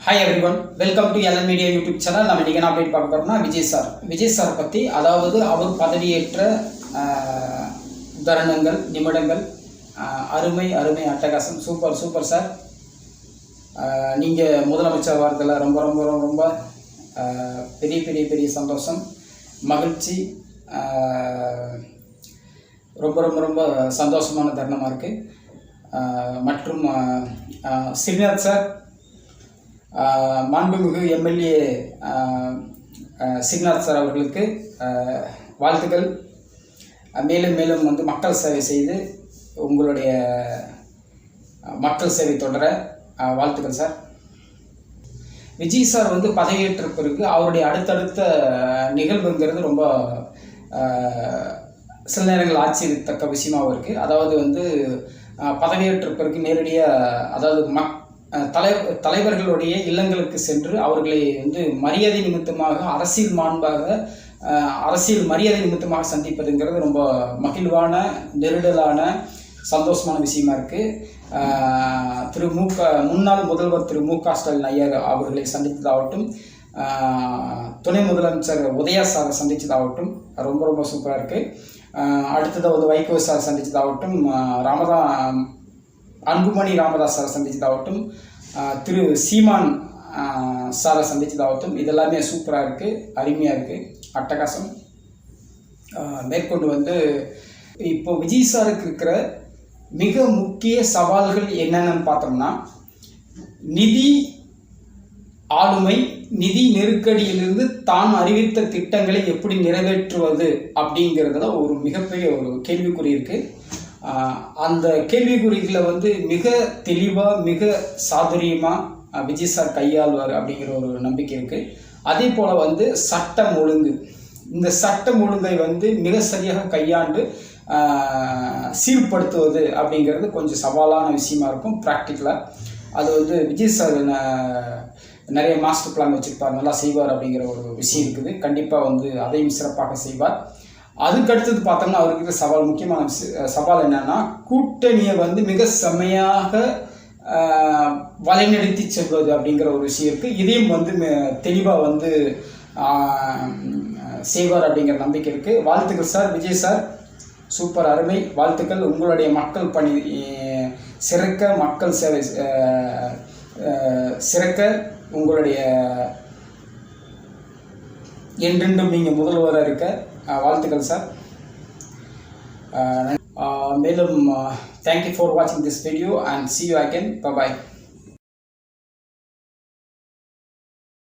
Hi everyone, welcome to LN Media YouTube channel. நம்ம இன்னைக்கு என்ன அப்டேட் பார்க்க போறோம்னா விஜய் சார் பத்தி, அதாவது அவர் பதவியேற்ற தருணங்கள், நிமிடங்கள், அருமை அட்டகாசம். Super sir. நீங்க முதலமைச்சர் வாரத்தில் ரொம்ப பெரிய சந்தோஷம், மகிழ்ச்சி, ரொம்ப சந்தோஷமான தருணமாக இருக்குது. மற்றும் ஸ்ரீநாத் சார், மாண்புமிகு எம்எல்ஏ ஸ்ரீநாத் சார் அவர்களுக்கு வாழ்த்துக்கள். மேலும் வந்து மக்கள் சேவை செய்து உங்களுடைய மக்கள் சேவை தொடர வாழ்த்துக்கள் சார். விஜய் சார் வந்து பதவியேற்ற பிறகு அவருடைய அடுத்தடுத்த நிகழ்வுங்கிறது ரொம்ப சில நேரங்கள் ஆச்சரியத்தக்க விஷயமாகவும் இருக்குது. அதாவது வந்து பதவியேற்ற பிறகு நேரடியாக, அதாவது தலைவர்களுடைய இல்லங்களுக்கு சென்று அவர்களை வந்து மரியாதை நிமித்தமாக, அரசியல் மாண்பாக, அரசியல் மரியாதை நிமித்தமாக சந்திப்பதுங்கிறது ரொம்ப மகிழ்வான, நெருடலான, சந்தோஷமான விஷயமா இருக்குது. முன்னாள் முதல்வர் திரு மு க ஸ்டாலின் ஐயா அவர்களை சந்தித்ததாகட்டும், துணை முதலமைச்சர் உதயா சாரை சந்தித்ததாகட்டும் ரொம்ப சூப்பராக இருக்குது. அடுத்ததாக வந்து வைகோ சார் சந்தித்ததாகட்டும், அன்புமணி ராமதாஸ் சாரை சந்தித்ததாகட்டும், திரு சீமான் சாரை சந்தித்ததாகட்டும், இதெல்லாமே சூப்பராக இருக்குது, அருமையாக இருக்குது, அட்டகாசம். மேற்கொண்டு வந்து இப்போ விஜய் சாருக்கு இருக்கிற மிக முக்கிய சவால்கள் என்னென்னு பார்த்தோம்னா, நிதி ஆளுமை, நிதி நெருக்கடியிலிருந்து தான் அறிவித்த திட்டங்களை எப்படி நிறைவேற்றுவது அப்படிங்கிறதுல ஒரு மிகப்பெரிய ஒரு கேள்விக்குறி இருக்குது. அந்த கேள்விக்குறிகளை வந்து மிக தெளிவாக, மிக சாதுரியமாக விஜய் சார் கையாள்வார் அப்படிங்கிற ஒரு நம்பிக்கை இருக்குது. அதே போல் வந்து சட்டம் ஒழுங்கு, இந்த சட்டம் ஒழுங்கை வந்து மிக சரியாக கையாண்டு சீர்படுத்துவது அப்படிங்கிறது கொஞ்சம் சவாலான விஷயமா இருக்கும். ப்ராக்டிக்கலாக அது வந்து விஜய் சார் நிறைய மாஸ்டர் பிளான் வச்சுருப்பார், நல்லா செய்வார் அப்படிங்கிற ஒரு விஷயம் இருக்குது. கண்டிப்பாக வந்து அதையும் சிறப்பாக செய்வார். அதுக்கடுத்தது பார்த்தோம்னா அவருக்கு சவால், முக்கியமான சவால் என்னன்னா, கூட்டணியை வந்து மிக செம்மையாக வழிநடத்தி செல்வது அப்படிங்கிற ஒரு விஷயம் இருக்குது. இதையும் வந்து தெளிவாக வந்து செய்வார் அப்படிங்கிற நம்பிக்கை இருக்குது. வாழ்த்துக்கள் சார், விஜய் சார், சூப்பர், அருமை, வாழ்த்துக்கள். உங்களுடைய மக்கள் பணி சிறக்க, மக்கள் சேவை சிறக்க, உங்களுடைய என்றென்றும் நீங்கள் முதல்வராக இருக்க வாழ்த்துக்கள் சார். மேலும் தேங்க்யூ ஃபார் வாட்சிங் this video and see you again. Bye bye.